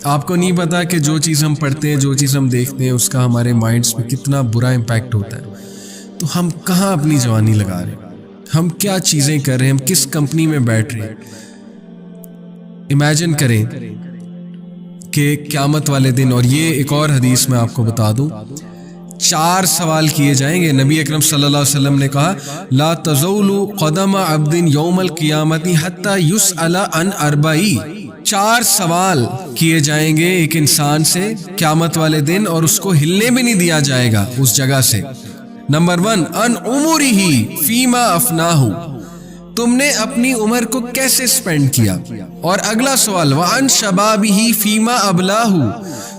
आपको नहीं पता कि जो चीज़ हम पढ़ते हैं, जो चीज़ हम देखते हैं, उसका हमारे माइंड्स पे कितना बुरा इम्पैक्ट होता है। तो हम कहाँ अपनी जवानी लगा रहे हैं, हम क्या चीज़ें कर रहे हैं, हम किस कंपनी में बैठ रहे हैं। इमेजिन करें कि क़यामत वाले दिन, और ये एक और हदीस मैं आपको बता दूं, 4 सवाल किए जाएंगे। नबी अकरम सल्लल्लाहु अलैहि वसल्लम ने कहा, ला तज़ूलु क़दम अब्दिन यौमल क़ियामती हत्ता युसअला अन अर्बई। 4 सवाल किए जाएंगे एक इंसान से क़यामत वाले दिन, और उसको हिलने भी नहीं दिया जाएगा उस जगह से। नंबर 1, अन उमरिही फीमा अफनाहु, तुमने अपनी उम्र को कैसे स्पेंड किया। और अगला सवाल, व अन शबाबिही फीमा अबलाहु,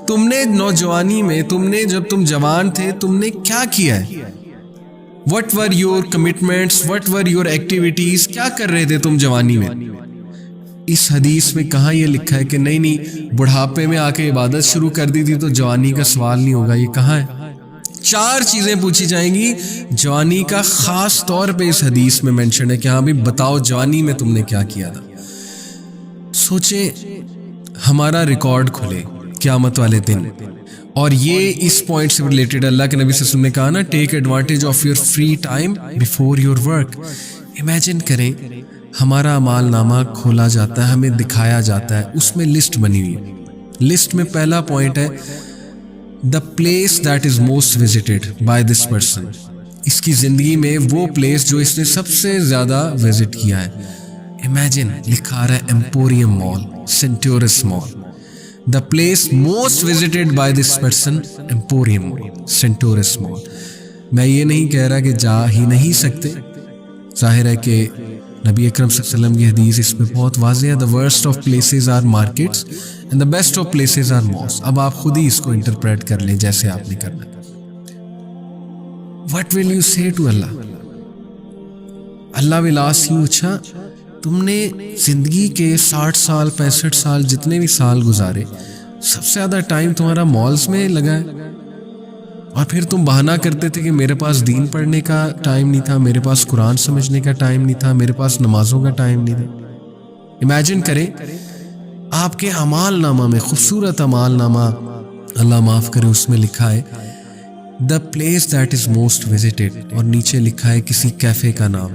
तुमने नौजवानी में, तुमने जब तुम जवान थे, तुमने क्या किया है। What were your commitments, what were your activities, क्या कर रहे थे तुम जवानी में। इस हदीस में कहाँ ये लिखा है कि नहीं बुढ़ापे में आके इबादत शुरू कर दी थी तो जवानी का सवाल नहीं होगा। ये कहाँ है। 4 चीजें पूछी जाएंगी जवानी का, खास तौर पे इस हदीस में मेंशन है कि हाँ भाई बताओ जवानी में तुमने क्या किया था। सोचे हमारा रिकॉर्ड खुले क़यामत वाले दिन, और ये इस पॉइंट से रिलेटेड अल्लाह के नबी सल्लल्लाहु अलैहि वसल्लम ने कहा ना, take advantage of your free time before your work. Imagine करें हमारा अमाल नामा खोला जाता है, हमें दिखाया जाता है, उसमें लिस्ट बनी हुई है। लिस्ट में पहला पॉइंट है the place that is most visited by this person. इसकी जिंदगी में वो प्लेस जो इसने सबसे ज्यादा विजिट किया है। इमेजिन लिखा आ रहा है emporium mall, Centaurus mall. The place most visited by this person, emporium mall, Centaurus mall. मैं ये नहीं कह रहा कि जा ही नहीं सकते, जाहिर है कि नबी अकरम सल्लल्लाहु अलैहि वसल्लम की हदीस इस पे बहुत वाज़ेह है, the worst of places are markets and the best of places are malls. अब आप खुद ही इसको इंटरप्रेट कर लें जैसे आपने करना। What will you say to Allah. Allah will ask you, अच्छा तुमने जिंदगी के 60 साल 65 साल जितने भी साल गुजारे, सबसे ज़्यादा टाइम तुम्हारा मॉल्स में लगा है, और फिर तुम बहाना करते थे कि मेरे पास दीन पढ़ने का टाइम नहीं था, मेरे पास कुरान समझने का टाइम नहीं था, मेरे पास नमाजों का टाइम नहीं था। इमेजिन करें आपके अमाल नामा में, खूबसूरत अमाल नामा, अल्लाह माफ़ करे, उसमें लिखा है the place that is most visited, और नीचे लिखा है किसी कैफ़े का नाम,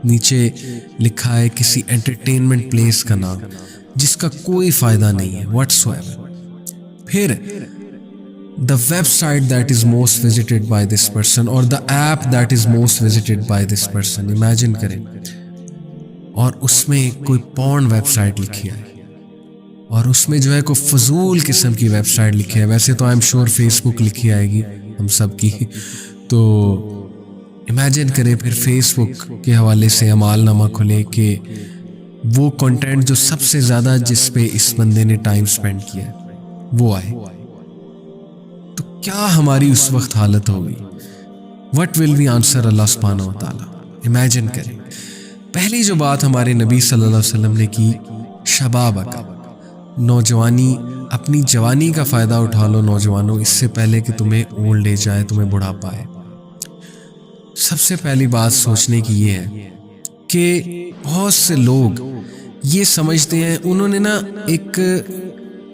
नीचे लिखा है किसी एंटरटेनमेंट प्लेस का नाम जिसका कोई फ़ायदा नहीं है व्हाटसोएवर। फिर the website that is most visited by this person, और the app that is most visited by this person. Imagine करें, और उसमें कोई पॉर्न वेबसाइट लिखी है, और उसमें जो है कोई फजूल किस्म की वेबसाइट लिखी है। वैसे तो आई एम श्योर फेसबुक लिखी आएगी हम सब की। तो इमेजिन करें फिर फेसबुक के हवाले से अमाल नामा खुले कि वो कंटेंट जो सबसे ज़्यादा जिस पे इस बंदे ने टाइम स्पेंड किया वो आए, तो क्या हमारी उस वक्त हालत होगी। व्हाट विल वी आंसर अल्लाह सुब्हानहू व तआला। इमेजिन करें, पहली जो बात हमारे नबी सल्लल्लाहु अलैहि वसल्लम ने की, शबाब का, नौजवानी, अपनी जवानी का फ़ायदा उठा लो नौजवानों, इससे पहले कि तुम्हें ओल्ड एज आए, तुम्हें बुढ़ापा आए। सबसे पहली बात सोचने की ये है कि बहुत से लोग ये समझते हैं, उन्होंने ना एक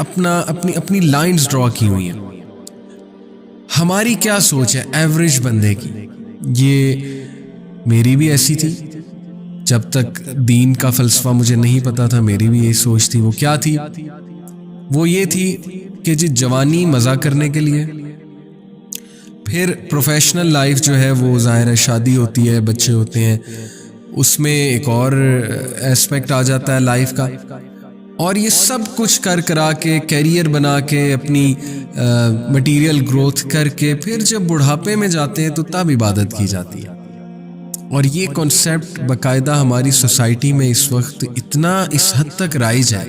अपनी लाइंस ड्रॉ की हुई हैं। हमारी क्या सोच है एवरेज बंदे की, ये मेरी भी ऐसी थी। जब तक दीन का फ़लसफ़ा मुझे नहीं पता था, मेरी भी यही सोच थी। वो क्या थी? वो ये थी कि जी जवानी मज़ा करने के लिए, फिर प्रोफेशनल लाइफ जो है वो ज़ाहिर है शादी होती है, बच्चे होते हैं, उसमें एक और एस्पेक्ट आ जाता है लाइफ का, और ये सब कुछ कर करा के कैरियर बना के अपनी मटेरियल ग्रोथ करके फिर जब बुढ़ापे में जाते हैं तो तब इबादत की जाती है। और ये कॉन्सेप्ट बाकायदा हमारी सोसाइटी में इस वक्त इतना इस हद तक राइज है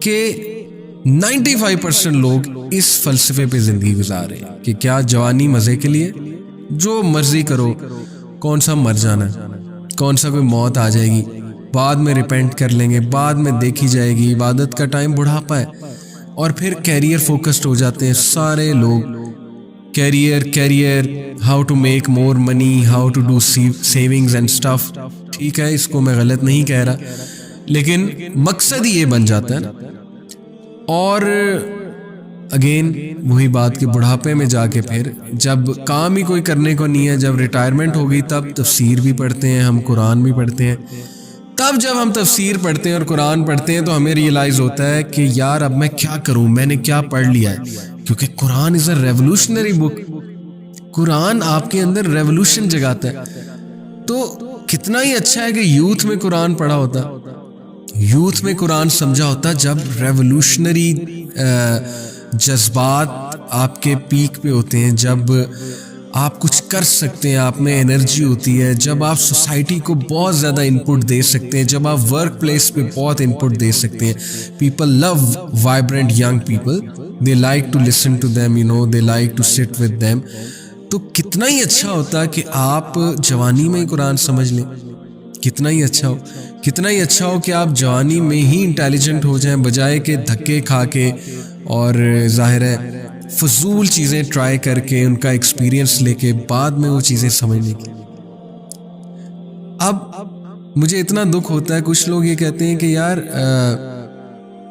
कि 95% लोग इस फलसफे पे ज़िंदगी गुजार रहे हैं कि क्या जवानी मज़े के लिए, जो मर्जी करो, कौन सा मर जाना है, कौन सा कोई मौत आ जाएगी, बाद में रिपेंट कर लेंगे, बाद में देखी जाएगी, इबादत का टाइम बुढ़ापा है। और फिर कैरियर फोकस्ड हो जाते हैं सारे लोग, career, how to make more money, how to do savings and stuff. ठीक है, इसको मैं गलत नहीं कह रहा, लेकिन मकसद ही ये बन जाता है ना। और अगेन वही बात कि बुढ़ापे में जाके फिर जब काम ही कोई करने को नहीं है, जब रिटायरमेंट होगी, तब तफसीर भी पढ़ते हैं हम, कुरान भी पढ़ते हैं। तब जब हम तफसीर पढ़ते हैं और कुरान पढ़ते हैं तो हमें रियलाइज़ होता है कि यार अब मैं क्या करूं, मैंने क्या पढ़ लिया है। क्योंकि Quran is a revolutionary book. Quran आपके अंदर रेवोल्यूशन जगाता है। तो कितना ही अच्छा है कि यूथ में कुरान पढ़ा होता, यूथ में कुरान समझा होता, जब रेवोल्यूशनरी जज्बात आपके पीक पे होते हैं, जब आप कुछ कर सकते हैं, आप में एनर्जी होती है, जब आप सोसाइटी को बहुत ज़्यादा इनपुट दे सकते हैं, जब आप वर्क प्लेस पे बहुत इनपुट दे सकते हैं। People love vibrant young people, they like to listen to them, you know, they like to sit with them. तो कितना ही अच्छा होता कि आप जवानी में ही कुरान समझ लें। कितना ही अच्छा हो, कितना ही अच्छा हो कि आप जवानी में ही इंटेलिजेंट हो जाएं, बजाय के धक्के खा के और जाहिर है फजूल चीज़ें ट्राई करके, उनका एक्सपीरियंस लेके बाद में वो चीज़ें समझने की। अब मुझे इतना दुख होता है, कुछ लोग ये कहते हैं कि यार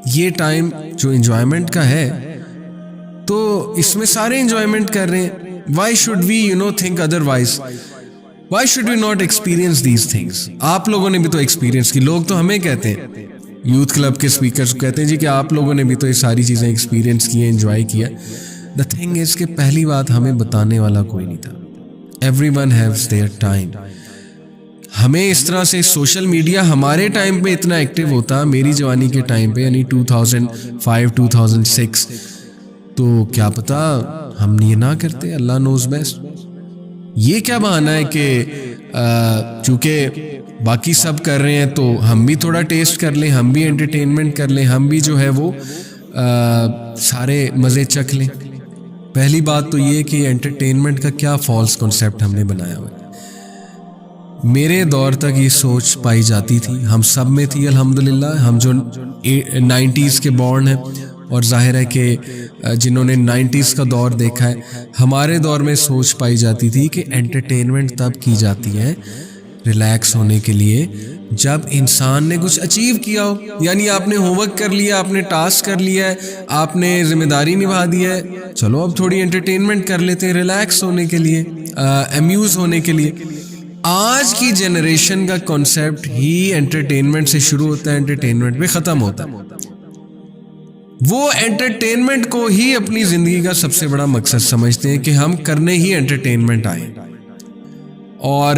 ये टाइम जो एंजॉयमेंट का है तो इसमें सारे एंजॉयमेंट कर रहे हैं, why should we think otherwise, why should we not experience these things. आप लोगों ने भी तो एक्सपीरियंस की, लोग तो हमें कहते हैं, यूथ क्लब के स्पीकर्स कहते हैं जी कि आप लोगों ने भी तो ये सारी चीज़ें एक्सपीरियंस की, एंजॉय किया। द थिंग इज कि पहली बात, हमें बताने वाला कोई नहीं था। Everyone haves their time. हमें इस तरह से सोशल मीडिया हमारे टाइम पे इतना एक्टिव होता, मेरी जवानी के टाइम पे, यानी 2005-2006, तो क्या पता हम ये ना करते। अल्लाह नोज बेस्ट। ये क्या बहाना है कि चूंकि बाकी सब कर रहे हैं तो हम भी थोड़ा टेस्ट कर लें, हम भी एंटरटेनमेंट कर लें, हम भी जो है वो सारे मज़े चख लें। पहली बात तो ये कि एंटरटेनमेंट का क्या फॉल्स कॉन्सेप्ट हमने बनाया हुआ है। मेरे दौर तक ये सोच पाई जाती थी, हम सब में थी अल्हम्दुलिल्लाह। हम जो 90s के बॉर्न हैं, और जाहिर है कि जिन्होंने 90s का दौर देखा है, हमारे दौर में सोच पाई जाती थी कि एंटरटेनमेंट तब की जाती है रिलैक्स होने के लिए जब इंसान ने कुछ अचीव किया हो। यानी आपने होमवर्क कर लिया, आपने टास्क कर लिया है, आपने जिम्मेदारी निभा दी है, चलो अब थोड़ी एंटरटेनमेंट कर लेते हैं रिलैक्स होने के लिए, अम्यूज होने के लिए। आज की जनरेशन का कॉन्सेप्ट ही एंटरटेनमेंट से शुरू होता है, एंटरटेनमेंट पे ख़त्म होता है। वो एंटरटेनमेंट को ही अपनी ज़िंदगी का सबसे बड़ा मकसद समझते हैं कि हम करने ही एंटरटेनमेंट आए। और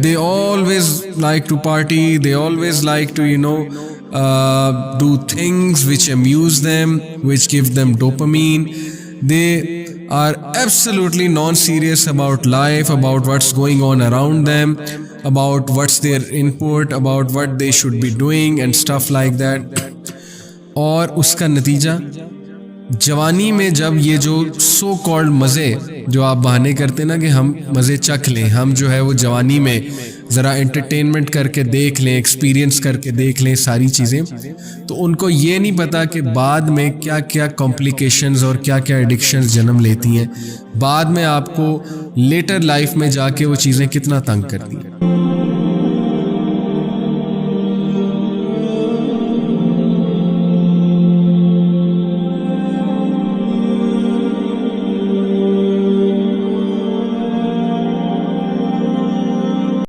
they always like to party, they always like to do things which amuse them, which give them dopamine. They are absolutely non-serious about life, about what's going on around them, about what's their input, about what they should be doing and stuff like that. और उसका नतीजा जवानी में जब ये जो so called मज़े जो आप बहाने करते ना कि हम मज़े चख लें, हम जो है वो जवानी में ज़रा एंटरटेनमेंट करके देख लें, एक्सपीरियंस करके देख लें सारी चीज़ें, तो उनको ये नहीं पता कि बाद में क्या क्या कॉम्प्लिकेशंस और क्या क्या एडिक्शंस जन्म लेती हैं। बाद में आपको लेटर लाइफ में जाके वो चीज़ें कितना तंग करती हैं।